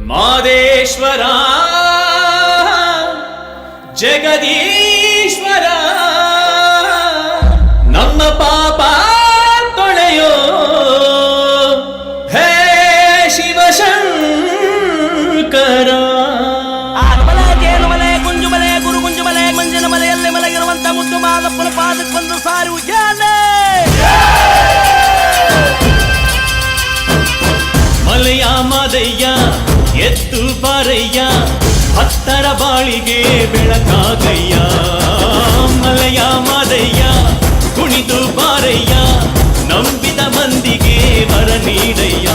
ಮಾದೇಶ್ವರ ಜಗದೀಶ್ವರ ನಮ್ಮ ಪಾಪ ತೊಳೆಯೋ ಹೇ ಶಿವಶಂಕರ. ಮಲೆ ಜೇನುಮಲೆ ಗುಂಜುಮಲೆ ಗುರು ಗುಂಜುಮಲೆ ಮಂಜಿನ ಮಲೆಯಲ್ಲಿ ಮಲಗಿರುವಂತ ಮುದ್ದು ಮಾದಪ್ಪನ ಪಾದಕ್ಕೊಂದು ಸಾರಿ ಉಜ್ಜಾಲೆ. ಮಲೆಯ ಮಾದಯ್ಯ ಎದ್ದು ಬಾರಯ್ಯ ಭಕ್ತರ ಬಾಳಿಗೆ ಬೆಳಕಾಗಯ್ಯ. ಮಲೆಯ ಮಾದಯ್ಯ ಕುಣಿದು ಬಾರಯ್ಯ ನಂಬಿದ ಮಂದಿಗೆ ವರ ನೀಡಯ್ಯ.